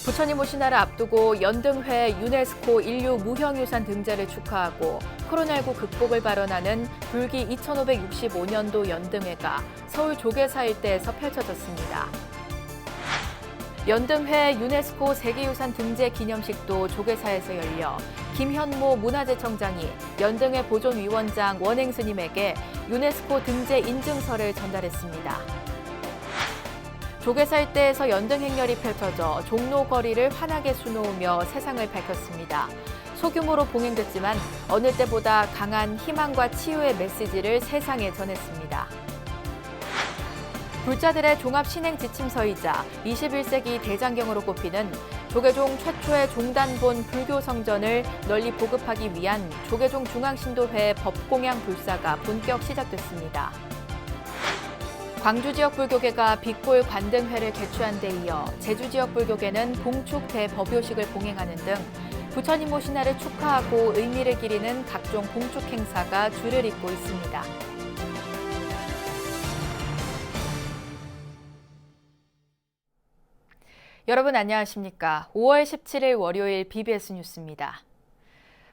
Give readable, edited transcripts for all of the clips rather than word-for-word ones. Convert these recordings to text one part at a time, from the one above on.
부처님 오신 날을 앞두고 연등회 유네스코 인류 무형유산 등재를 축하하고 코로나19 극복을 발언하는 불기 2565년도 연등회가 서울 조계사 일대에서 펼쳐졌습니다. 연등회 유네스코 세계유산 등재 기념식도 조계사에서 열려 김현모 문화재청장이 연등회 보존위원장 원행 스님에게 유네스코 등재 인증서를 전달했습니다. 조계사 일대에서 연등 행렬이 펼쳐져 종로 거리를 환하게 수놓으며 세상을 밝혔습니다. 소규모로 봉행됐지만 어느 때보다 강한 희망과 치유의 메시지를 세상에 전했습니다. 불자들의 종합신행 지침서이자 21세기 대장경으로 꼽히는 조계종 최초의 종단본 불교 성전을 널리 보급하기 위한 조계종 중앙신도회 법공양 불사가 본격 시작됐습니다. 광주 지역 불교계가 빛골 관등회를 개최한 데 이어 제주 지역 불교계는 봉축 대법요식을 봉행하는 등 부처님 오신 날을 축하하고 의미를 기리는 각종 봉축 행사가 줄을 잇고 있습니다. 여러분 안녕하십니까? 5월 17일 월요일 BBS 뉴스입니다.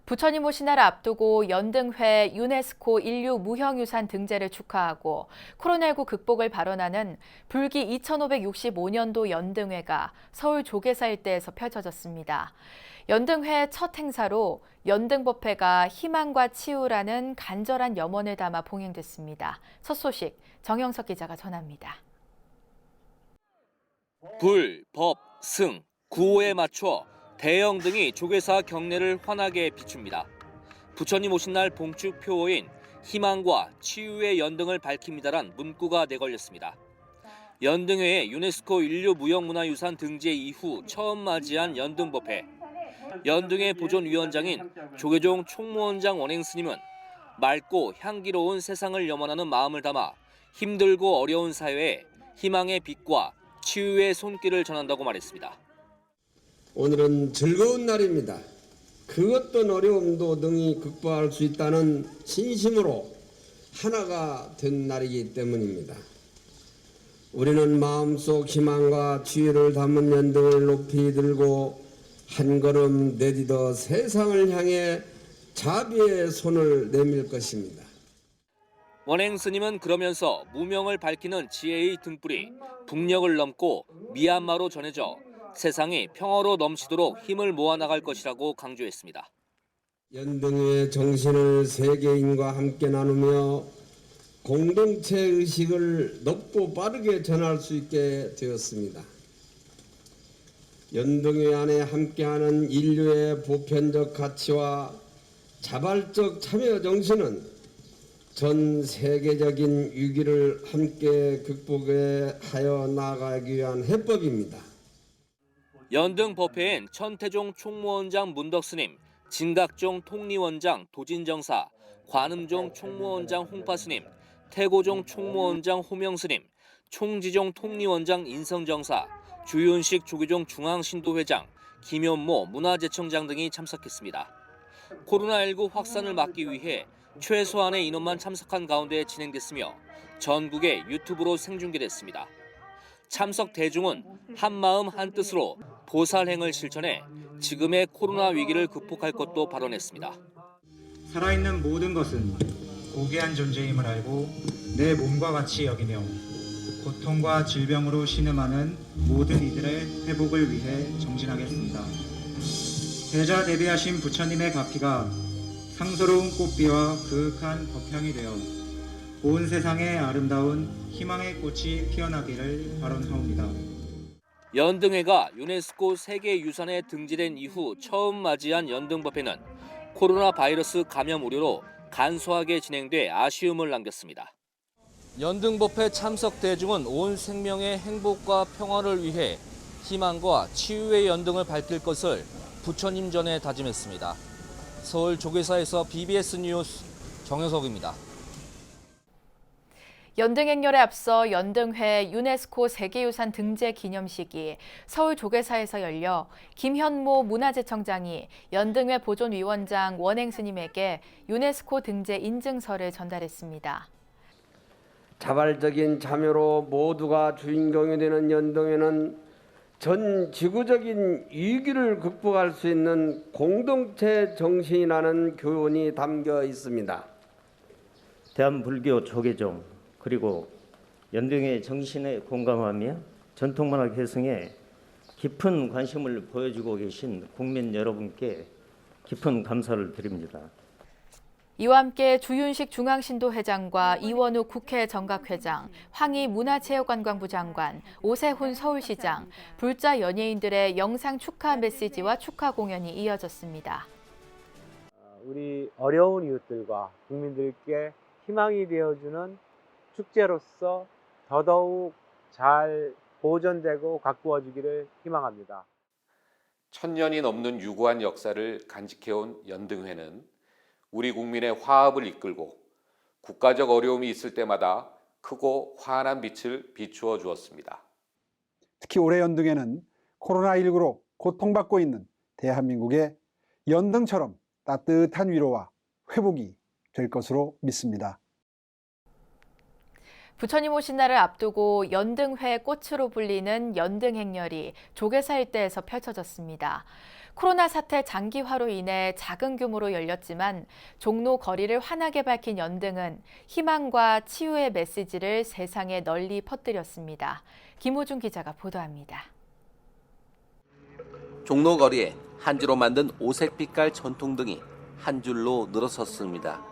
부처님 오신 날을 앞두고 연등회 유네스코 인류 무형유산 등재를 축하하고 코로나19 극복을 발언하는 불기 2565년도 연등회가 서울 조계사 일대에서 펼쳐졌습니다. 연등회 첫 행사로 연등법회가 희망과 치유라는 간절한 염원을 담아 봉행됐습니다. 첫 소식 정영석 기자가 전합니다. 불, 법, 승, 구호에 맞춰 대영등이 조계사 경내를 환하게 비춥니다. 부처님 오신 날 봉축 표어인 희망과 치유의 연등을 밝힙니다란 문구가 내걸렸습니다. 연등회의 유네스코 인류 무형문화유산 등재 이후 처음 맞이한 연등법회. 연등회 보존위원장인 조계종 총무원장 원행 스님은 맑고 향기로운 세상을 염원하는 마음을 담아 힘들고 어려운 사회에 희망의 빛과 치유의 손길을 전한다고 말했습니다. 오늘은 즐거운 날입니다. 그 어떤 어려움도 능히 극복할 수 있다는 신심으로 하나가 된 날이기 때문입니다. 우리는 마음속 희망과 치유를 담은 연등을 높이 들고 한 걸음 내딛어 세상을 향해 자비의 손을 내밀 것입니다. 원행 스님은 그러면서 무명을 밝히는 지혜의 등불이 북녘을 넘고 미얀마로 전해져 세상이 평화로 넘치도록 힘을 모아나갈 것이라고 강조했습니다. 연등의 정신을 세계인과 함께 나누며 공동체 의식을 높고 빠르게 전할 수 있게 되었습니다. 연등회 안에 함께하는 인류의 보편적 가치와 자발적 참여 정신은 전 세계적인 위기를 함께 극복하여 나아가기 위한 해법입니다. 연등 법회엔 천태종 총무원장 문덕스님, 진각종 통리원장 도진정사, 관음종 총무원장 홍파스님, 태고종 총무원장 호명스님, 총지종 통리원장 인성정사, 주윤식 조계종 중앙신도회장, 김현모 문화재청장 등이 참석했습니다. 코로나19 확산을 막기 위해 최소한의 인원만 참석한 가운데 진행됐으며 전국에 유튜브로 생중계됐습니다. 참석 대중은 한마음 한뜻으로 보살행을 실천해 지금의 코로나 위기를 극복할 것도 발언했습니다. 살아있는 모든 것은 고귀한 존재임을 알고 내 몸과 같이 여기며 고통과 질병으로 신음하는 모든 이들의 회복을 위해 정진하겠습니다. 대자 대비하신 부처님의 가피가 상서로운 꽃비와 그윽한 법향이 되어 온 세상에 아름다운 희망의 꽃이 피어나기를 바라옵니다. 연등회가 유네스코 세계유산에 등재된 이후 처음 맞이한 연등법회는 코로나 바이러스 감염 우려로 간소하게 진행돼 아쉬움을 남겼습니다. 연등법회 참석 대중은 온 생명의 행복과 평화를 위해 희망과 치유의 연등을 밝힐 것을 부처님 전에 다짐했습니다. 서울 조계사에서 BBS 뉴스 정영석입니다. 연등 행렬에 앞서 연등회 유네스코 세계유산 등재 기념식이 서울 조계사에서 열려 김현모 문화재청장이 연등회 보존위원장 원행 스님에게 유네스코 등재 인증서를 전달했습니다. 자발적인 참여로 모두가 주인공이 되는 연등회는 전 지구적인 위기를 극복할 수 있는 공동체 정신이라는 교훈이 담겨 있습니다. 대한불교 조계종 그리고 연등의 정신에 공감하며 전통문화 계승에 깊은 관심을 보여주고 계신 국민 여러분께 깊은 감사를 드립니다. 이와 함께 주윤식 중앙신도회장과 이원욱 국회 정각회장, 황희 문화체육관광부 장관, 오세훈 서울시장, 불자 연예인들의 영상 축하 메시지와 축하 공연이 이어졌습니다. 우리 어려운 이웃들과 국민들께 희망이 되어주는 축제로서 더더욱 잘 보존되고 가꾸어지기를 희망합니다. 1000년이 넘는 유구한 역사를 간직해온 연등회는 우리 국민의 화합을 이끌고 국가적 어려움이 있을 때마다 크고 환한 빛을 비추어 주었습니다. 특히 올해 연등에는 코로나19로 고통받고 있는 대한민국의 연등처럼 따뜻한 위로와 회복이 될 것으로 믿습니다. 부처님 오신 날을 앞두고 연등회 꽃으로 불리는 연등행렬이 조계사 일대에서 펼쳐졌습니다. 코로나 사태 장기화로 인해 작은 규모로 열렸지만 종로 거리를 환하게 밝힌 연등은 희망과 치유의 메시지를 세상에 널리 퍼뜨렸습니다. 김호중 기자가 보도합니다. 종로 거리에 한지로 만든 오색 빛깔 전통등이 한 줄로 늘어섰습니다.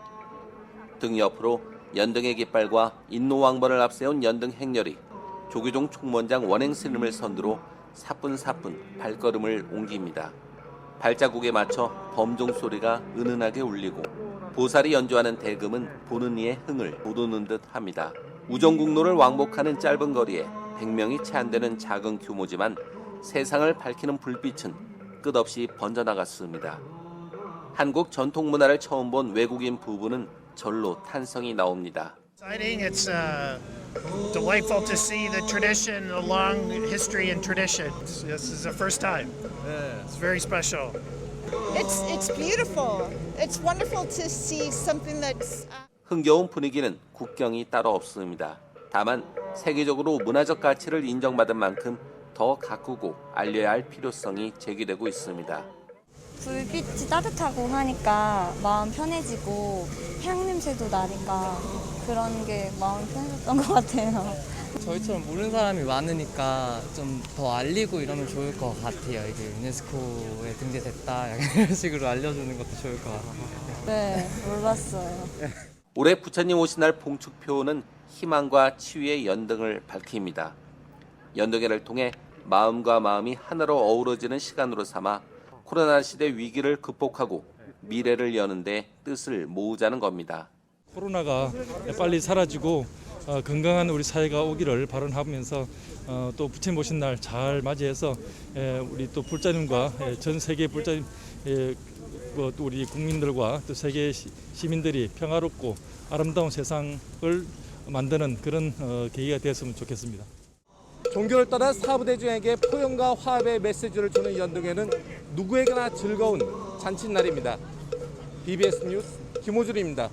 등 옆으로 연등의 깃발과 인노왕번을 앞세운 연등 행렬이 조계종 총무원장 원행 스님을 선두로 사뿐사뿐 발걸음을 옮깁니다. 발자국에 맞춰 범종 소리가 은은하게 울리고 보살이 연주하는 대금은 보는 이의 흥을 돋우는 듯 합니다. 우정국로를 왕복하는 짧은 거리에 100명이 채 안 되는 작은 규모지만 세상을 밝히는 불빛은 끝없이 번져나갔습니다. 한국 전통 문화를 처음 본 외국인 부부는 절로 탄성이 나옵니다. It's delightful to see the tradition, the long history and traditions. This is the first time. It's very special. It's beautiful. It's wonderful to see something that's. 흥겨운 분위기는 국경이 따로 없습니다. 다만 세계적으로 문화적 가치를 인정받은 만큼 더 가꾸고 알려야 할 필요성이 제기되고 있습니다. 불빛이 따뜻하고 하니까 마음 편해지고 향 냄새도 나니까 그런 게 마음이 편해졌던 것 같아요. 저희처럼 모르는 사람이 많으니까 좀 더 알리고 이러면 좋을 것 같아요. 이게 유네스코에 등재됐다 이런 식으로 알려주는 것도 좋을 것 같아요. 네, 몰랐어요. 올해 부처님 오신 날 봉축표는 희망과 치유의 연등을 밝힙니다. 연등회를 통해 마음과 마음이 하나로 어우러지는 시간으로 삼아 코로나 시대 위기를 극복하고 미래를 여는 데 뜻을 모으자는 겁니다. 코로나가 빨리 사라지고 건강한 우리 사회가 오기를 발언하면서 또 부처님 오신 날 잘 맞이해서 우리 또 불자님과 전 세계 불자님 우리 국민들과 또 세계 시민들이 평화롭고 아름다운 세상을 만드는 그런 계기가 되었으면 좋겠습니다. 종교를 떠난 사부대중에게 포용과 화합의 메시지를 주는 연등회는 누구에게나 즐거운 잔칫날입니다. BBS 뉴스 김호준입니다.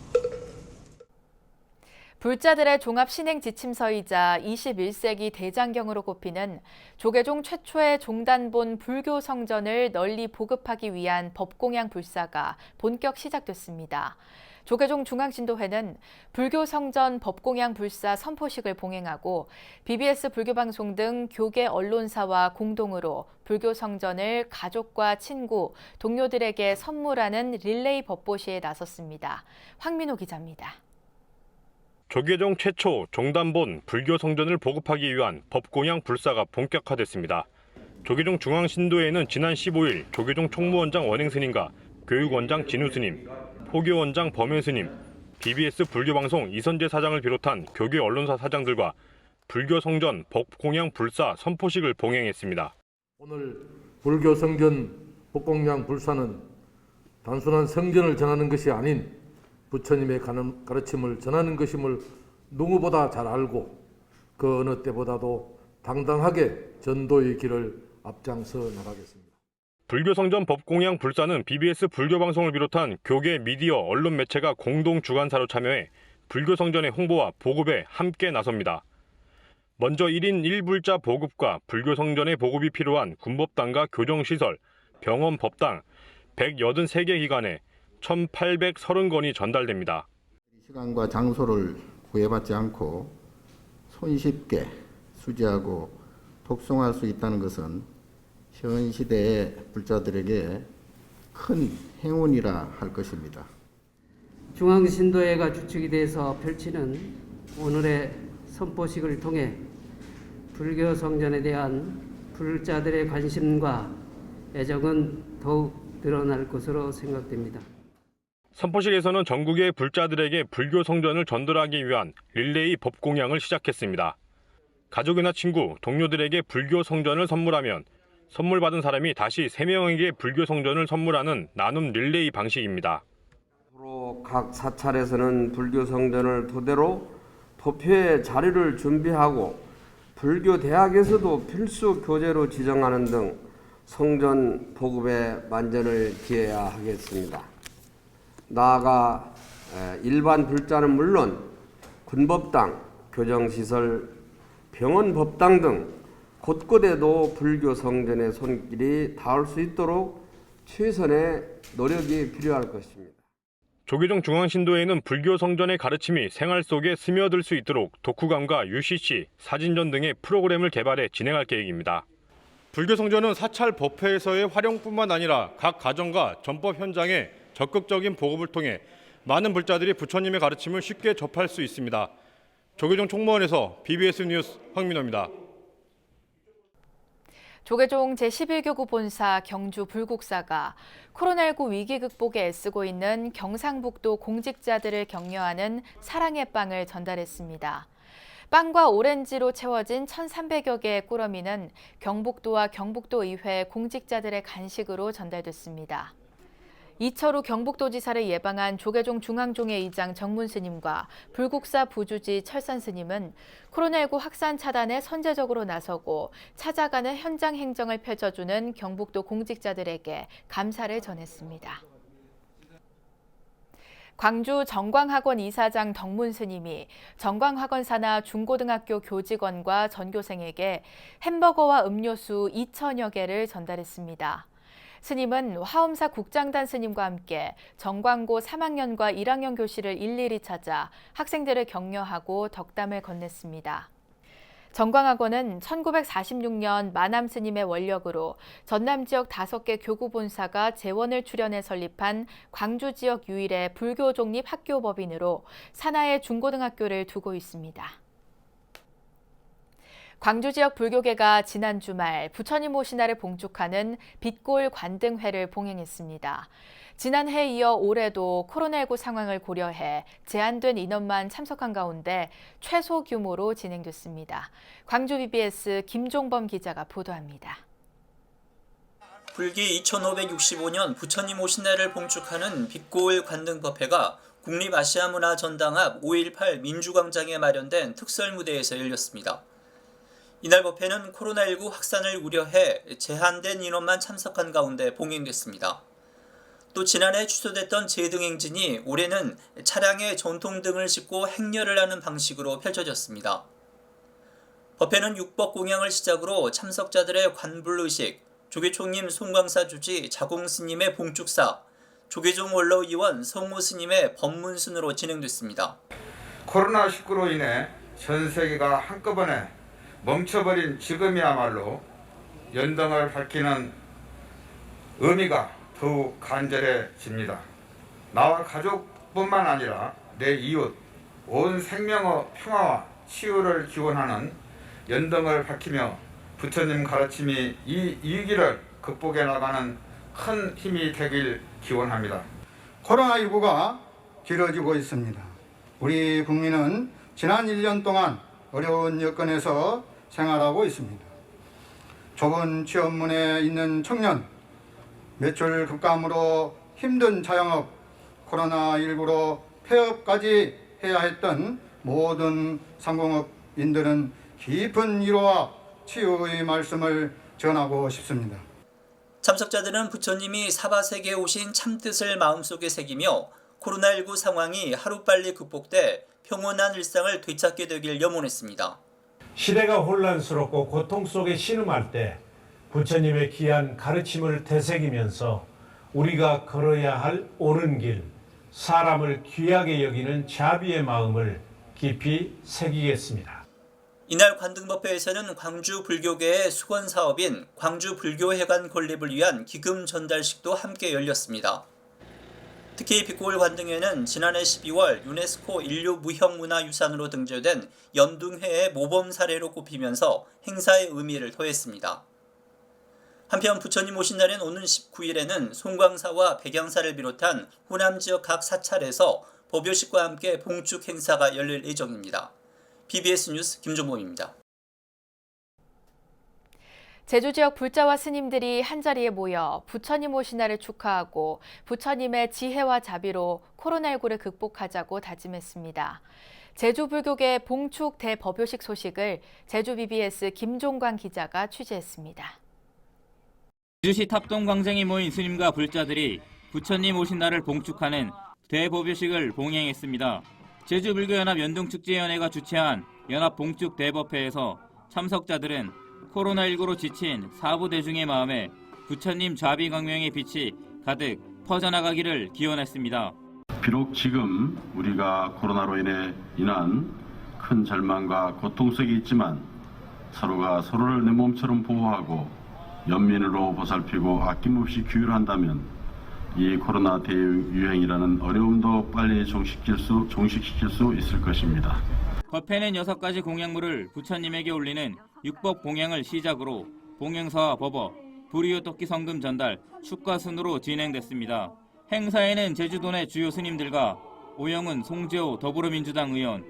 불자들의 종합 신행 지침서이자 21세기 대장경으로 꼽히는 조계종 최초의 종단본 불교 성전을 널리 보급하기 위한 법공양 불사가 본격 시작됐습니다. 조계종 중앙신도회는 불교 성전 법공양 불사 선포식을 봉행하고 BBS 불교방송 등 교계 언론사와 공동으로 불교 성전을 가족과 친구, 동료들에게 선물하는 릴레이 법보시에 나섰습니다. 황민호 기자입니다. 조계종 최초 종단본 불교 성전을 보급하기 위한 법공양 불사가 본격화됐습니다. 조계종 중앙신도회는 지난 15일 조계종 총무원장 원행스님과 교육원장 진우스님, 포교원장 범현스님, BBS 불교방송 이선재 사장을 비롯한 교계 언론사 사장들과 불교 성전 법공양 불사 선포식을 봉행했습니다. 오늘 불교 성전 법공양 불사는 단순한 성전을 전하는 것이 아닌 부처님의 가르침을 전하는 것임을 누구보다 잘 알고 그 어느 때보다도 당당하게 전도의 길을 앞장서 나가겠습니다. 불교성전 법공양 불사는 BBS 불교방송을 비롯한 교계 미디어 언론 매체가 공동 주관사로 참여해 불교성전의 홍보와 보급에 함께 나섭니다. 먼저 1인 1불자 보급과 불교 성전의 보급이 필요한 군법당과 교정시설, 병원 법당 183개 기관에 1,830건이 전달됩니다. 시간과 장소를 구애받지 않고 손쉽게 수지하고 독송할 수 있다는 것은 현 시대의 불자들에게 큰 행운이라 할 것입니다. 중앙신도회가 주축이 돼서 펼치는 오늘의 선포식을 통해 불교 성전에 대한 불자들의 관심과 애정은 더욱 늘어날 것으로 생각됩니다. 선포식에서는 전국의 불자들에게 불교 성전을 전달하기 위한 릴레이 법 공양을 시작했습니다. 가족이나 친구, 동료들에게 불교 성전을 선물하면 선물 받은 사람이 다시 3명에게 불교 성전을 선물하는 나눔 릴레이 방식입니다. 앞으로 각 사찰에서는 불교 성전을 토대로 도표의 자료를 준비하고 불교 대학에서도 필수 교재로 지정하는 등 성전 보급에 만전을 기해야 하겠습니다. 나아가 일반 불자는 물론 군법당, 교정시설, 병원법당 등 곳곳에도 불교 성전의 손길이 닿을 수 있도록 최선의 노력이 필요할 것입니다. 조계종 중앙신도에는 불교 성전의 가르침이 생활 속에 스며들 수 있도록 독후감과 UCC, 사진전 등의 프로그램을 개발해 진행할 계획입니다. 불교 성전은 사찰 법회에서의 활용뿐만 아니라 각 가정과 전법 현장에 적극적인 보급을 통해 많은 불자들이 부처님의 가르침을 쉽게 접할 수 있습니다. 조계종 총무원에서 BBS 뉴스 황민호입니다. 조계종 제11교구 본사 경주 불국사가 코로나19 위기 극복에 애쓰고 있는 경상북도 공직자들을 격려하는 사랑의 빵을 전달했습니다. 빵과 오렌지로 채워진 1,300여 개의 꾸러미는 경북도와 경북도의회 공직자들의 간식으로 전달됐습니다. 이철우 경북도지사를 예방한 조계종 중앙종회 의장 정문 스님과 불국사 부주지 철산 스님은 코로나19 확산 차단에 선제적으로 나서고 찾아가는 현장 행정을 펼쳐주는 경북도 공직자들에게 감사를 전했습니다. 광주 정광학원 이사장 덕문 스님이 정광학원 산하 중고등학교 교직원과 전교생에게 햄버거와 음료수 2,000여 개를 전달했습니다. 스님은 화엄사 국장단 스님과 함께 정광고 3학년과 1학년 교실을 일일이 찾아 학생들을 격려하고 덕담을 건넸습니다. 정광학원은 1946년 마남 스님의 원력으로 전남 지역 5개 교구 본사가 재원을 출연해 설립한 광주 지역 유일의 불교 독립 학교 법인으로 산하의 중고등학교를 두고 있습니다. 광주 지역 불교계가 지난 주말 부처님 오신날을 봉축하는 빛골 관등회를 봉행했습니다. 지난해에 이어 올해도 코로나19 상황을 고려해 제한된 인원만 참석한 가운데 최소 규모로 진행됐습니다. 광주 BBS 김종범 기자가 보도합니다. 불기 2565년 부처님 오신날을 봉축하는 빛골 관등법회가 국립아시아문화전당 앞 5.18 민주광장에 마련된 특설무대에서 열렸습니다. 이날 법회는 코로나19 확산을 우려해 제한된 인원만 참석한 가운데 봉행됐습니다. 또 지난해 취소됐던 제등행진이 올해는 차량에 전통등을 싣고 행렬을 하는 방식으로 펼쳐졌습니다. 법회는 육법 공양을 시작으로 참석자들의 관불의식, 조계총님 송광사 주지 자공스님의 봉축사, 조계종 원로의원 성우스님의 법문순으로 진행됐습니다. 코로나19로 인해 전 세계가 한꺼번에 멈춰버린 지금이야말로 연등을 밝히는 의미가 더욱 간절해집니다. 나와 가족뿐만 아니라 내 이웃, 온 생명의 평화와 치유를 기원하는 연등을 밝히며 부처님 가르침이 이 위기를 극복해 나가는 큰 힘이 되길 기원합니다. 코로나19가 길어지고 있습니다. 우리 국민은 지난 1년 동안 어려운 여건에서 생활하고 있습니다. 좁은 취업문에 있는 청년, 매출 급감으로 힘든 자영업, 코로나19로 폐업까지 해야 했던 모든 상공업인들은 깊은 위로와 치유의 말씀을 전하고 싶습니다. 참석자들은 부처님이 사바세계에 오신 참뜻을 마음속에 새기며 코로나19 상황이 하루빨리 극복돼 평온한 일상을 되찾게 되길 염원했습니다. 시대가 혼란스럽고 고통 속에 신음할 때 부처님의 귀한 가르침을 되새기면서 우리가 걸어야 할 옳은 길, 사람을 귀하게 여기는 자비의 마음을 깊이 새기겠습니다. 이날 관등법회에서는 광주 불교계의 수건 사업인 광주 불교회관 건립을 위한 기금 전달식도 함께 열렸습니다. 특히 빛고울 관등회는 지난해 12월 유네스코 인류 무형문화유산으로 등재된 연등회의 모범 사례로 꼽히면서 행사의 의미를 더했습니다. 한편 부처님 오신 날인 오는 19일에는 송광사와 백양사를 비롯한 호남 지역 각 사찰에서 법요식과 함께 봉축 행사가 열릴 예정입니다. BBS 뉴스 김종범입니다. 제주 지역 불자와 스님들이 한자리에 모여 부처님 오신 날을 축하하고 부처님의 지혜와 자비로 코로나19를 극복하자고 다짐했습니다. 제주 불교계 봉축 대법요식 소식을 제주 BBS 김종광 기자가 취재했습니다. 제주시 탑동광장에 모인 스님과 불자들이 부처님 오신 날을 봉축하는 대법요식을 봉행했습니다. 제주불교연합 연등축제위원회가 주최한 연합봉축 대법회에서 참석자들은 코로나19로 지친 사부대중의 마음에 부처님 좌비 광명의 빛이 가득 퍼져나가기를 기원했습니다. 비록 지금 우리가 코로나로 인한 큰 절망과 고통 속에 있지만 서로가 서로를 내 몸처럼 보호하고 연민으로 보살피고 아낌없이 규율한다면 이 코로나 대유행이라는 어려움도 빨리 종식시킬 수 있을 것입니다. 법회는 6가지 공약물을 부처님에게 올리는 육법 공양을 시작으로 봉행사와 법어, 불이웃 돕기 성금 전달, 축가 순으로 진행됐습니다. 행사에는 제주도 내 주요 스님들과 오영은 송재호 더불어민주당 의원,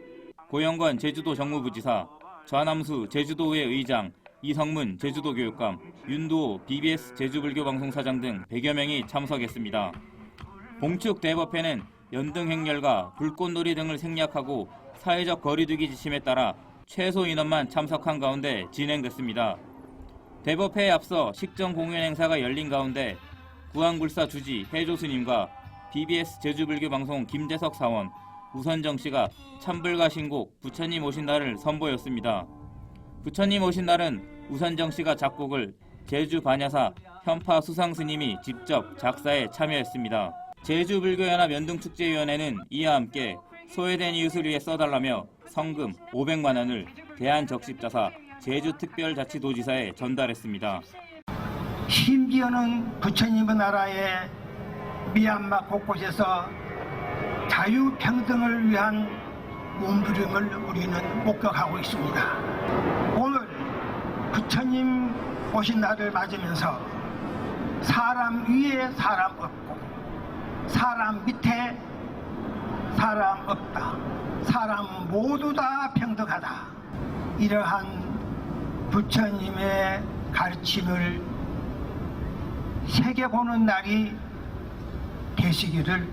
고영관 제주도 정무부지사, 좌남수 제주도의회 의장, 이성문 제주도교육감, 윤도호 BBS 제주불교방송사장 등 100여 명이 참석했습니다. 봉축 대법회는 연등 행렬과 불꽃놀이 등을 생략하고 사회적 거리두기 지침에 따라 최소 인원만 참석한 가운데 진행됐습니다. 대법회에 앞서 식전 공연 행사가 열린 가운데 구항불사 주지 해조 스님과 BBS 제주불교방송 김재석 사원, 우선정 씨가 참불가 신곡 부처님 오신 날을 선보였습니다. 부처님 오신 날은 우선정 씨가 작곡을 제주 반야사 현파 수상 스님이 직접 작사에 참여했습니다. 제주불교연합 연등축제위원회는 이와 함께 소외된 이웃을 위해 써달라며 성금 500만 원을 대한적십자사 제주특별자치도지사에 전달했습니다. 심지어는 부처님의 나라의 미얀마 곳곳에서 자유평등을 위한 몸부림을 우리는 목격하고 있습니다. 오늘 부처님 오신 날을 맞으면서 사람 위에 사람 없고 사람 밑에 사람 없다. 사람 모두 다 평등하다. 이러한 부처님의 가르침을 새겨보는 날이 되시기를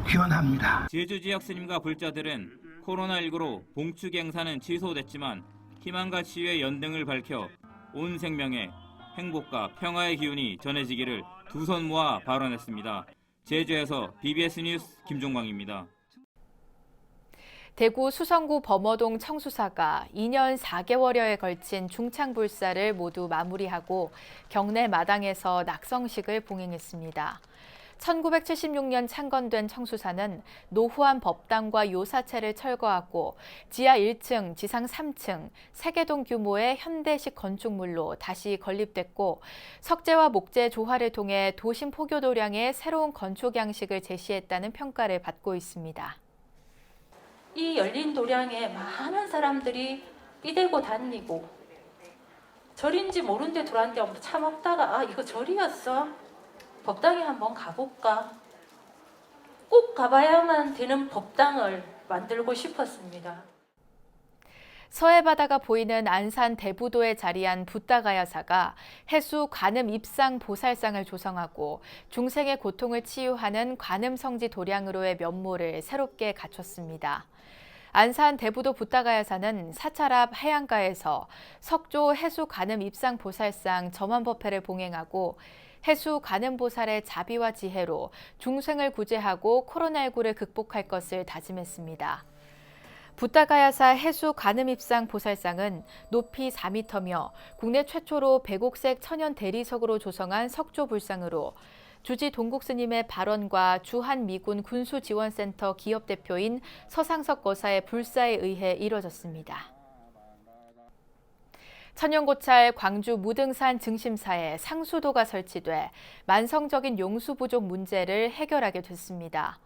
기원합니다. 제주 지역 스님과 불자들은 코로나19로 봉축 행사는 취소됐지만 희망과 치유의 연등을 밝혀 온 생명에 행복과 평화의 기운이 전해지기를 두 손 모아 발언했습니다. 제주에서 BBS 뉴스 김종광입니다. 대구 수성구 범어동 청수사가 2년 4개월여에 걸친 중창불사를 모두 마무리하고 경내 마당에서 낙성식을 봉행했습니다. 1976년 창건된 청수사는 노후한 법당과 요사체를 철거하고 지하 1층, 지상 3층, 3개동 규모의 현대식 건축물로 다시 건립됐고 석재와 목재 조화를 통해 도심 포교 도량의 새로운 건축 양식을 제시했다는 평가를 받고 있습니다. 이 열린 도량에 많은 사람들이 끼대고 다니고 절인지 모르는데 들어왔는데 차 먹다가 아 이거 절이었어? 법당에 한번 가볼까? 꼭 가봐야만 되는 법당을 만들고 싶었습니다. 서해 바다가 보이는 안산 대부도에 자리한 붓다가야사가 해수 관음 입상 보살상을 조성하고 중생의 고통을 치유하는 관음성지 도량으로의 면모를 새롭게 갖췄습니다. 안산 대부도 붓다가야사는 사찰 앞 해안가에서 석조 해수 관음 입상 보살상 점원법회를 봉행하고 해수 관음보살의 자비와 지혜로 중생을 구제하고 코로나19를 극복할 것을 다짐했습니다. 부타가야사 해수 관음입상 보살상은 높이 4m며 국내 최초로 백옥색 천연 대리석으로 조성한 석조 불상으로 주지 동국스님의 발언과 주한미군 군수지원센터 기업 대표인 서상석 거사의 불사에 의해 이뤄졌습니다. 천연고찰 광주 무등산 증심사에 상수도가 설치돼 만성적인 용수 부족 문제를 해결하게 됐습니다.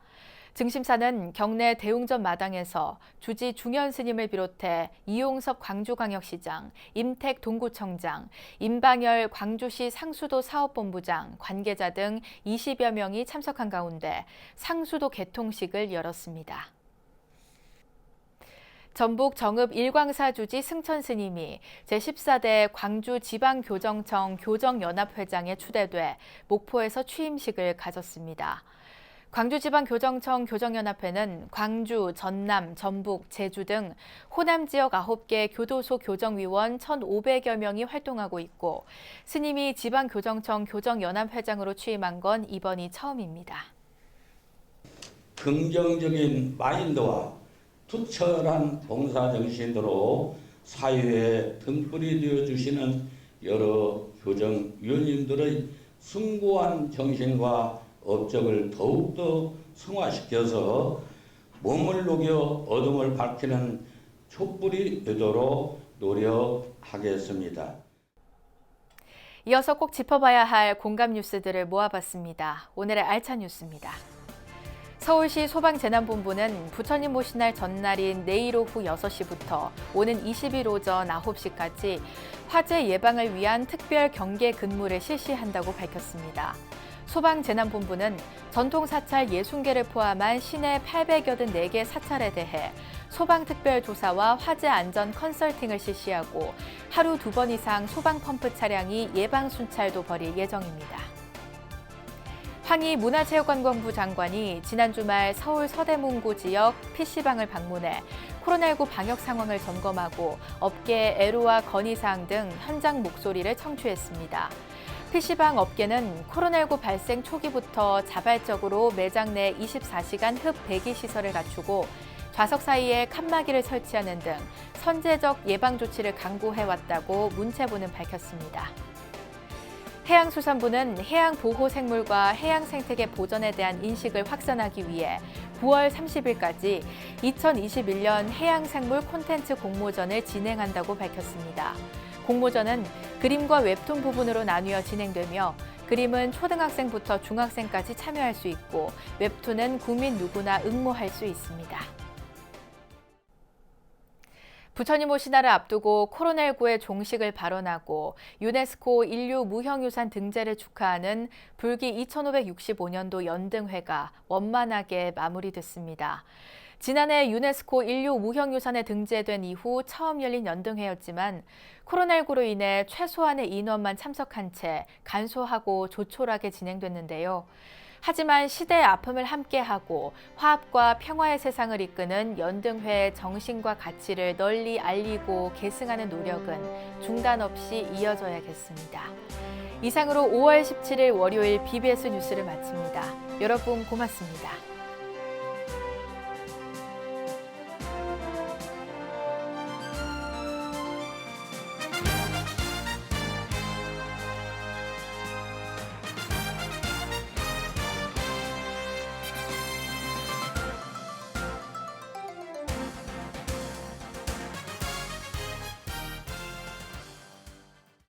증심사는 경내 대웅전 마당에서 주지 중현 스님을 비롯해 이용섭 광주광역시장, 임택 동구청장, 임방열 광주시 상수도 사업본부장, 관계자 등 20여 명이 참석한 가운데 상수도 개통식을 열었습니다. 전북 정읍 일광사 주지 승천 스님이 제14대 광주지방교정청 교정연합회장에 추대돼 목포에서 취임식을 가졌습니다. 광주지방교정청 교정연합회는 광주, 전남, 전북, 제주 등 호남 지역 9개 교도소 교정위원 1,500여 명이 활동하고 있고 스님이 지방교정청 교정연합회장으로 취임한 건 이번이 처음입니다. 긍정적인 마인드와 투철한 봉사정신으로 사회에 등불이 되어주시는 여러 교정위원님들의 숭고한 정신과 업적을 더욱더 승화시켜서 몸을 녹여 어둠을 밝히는 촛불이 되도록 노력하겠습니다. 이어서 꼭 짚어봐야 할 공감 뉴스들을 모아봤습니다. 오늘의 알찬 뉴스입니다. 서울시 소방재난본부는 부처님 모신 날 전날인 내일 오후 6시부터 오는 20일 오전 9시까지 화재 예방을 위한 특별 경계 근무를 실시한다고 밝혔습니다. 소방재난본부는 전통사찰 60개를 포함한 시내 884개 사찰에 대해 소방특별조사와 화재 안전 컨설팅을 실시하고 하루 2번 이상 소방펌프 차량이 예방순찰도 벌일 예정입니다. 황희 문화체육관광부 장관이 지난 주말 서울 서대문구 지역 PC방을 방문해 코로나19 방역 상황을 점검하고 업계의 애로와 건의사항 등 현장 목소리를 청취했습니다. PC방 업계는 코로나19 발생 초기부터 자발적으로 매장 내 24시간 흡 대기 시설을 갖추고 좌석 사이에 칸막이를 설치하는 등 선제적 예방 조치를 강구해왔다고 문체부는 밝혔습니다. 해양수산부는 해양보호생물과 해양생태계 보전에 대한 인식을 확산하기 위해 9월 30일까지 2021년 해양생물 콘텐츠 공모전을 진행한다고 밝혔습니다. 공모전은 그림과 웹툰 부분으로 나뉘어 진행되며 그림은 초등학생부터 중학생까지 참여할 수 있고 웹툰은 국민 누구나 응모할 수 있습니다. 부처님 오신 날을 앞두고 코로나19의 종식을 발언하고 유네스코 인류 무형유산 등재를 축하하는 불기 2565년도 연등회가 원만하게 마무리됐습니다. 지난해 유네스코 인류 무형유산에 등재된 이후 처음 열린 연등회였지만 코로나19로 인해 최소한의 인원만 참석한 채 간소하고 조촐하게 진행됐는데요. 하지만 시대의 아픔을 함께하고 화합과 평화의 세상을 이끄는 연등회의 정신과 가치를 널리 알리고 계승하는 노력은 중단 없이 이어져야겠습니다. 이상으로 5월 17일 월요일 BBS 뉴스를 마칩니다. 여러분 고맙습니다.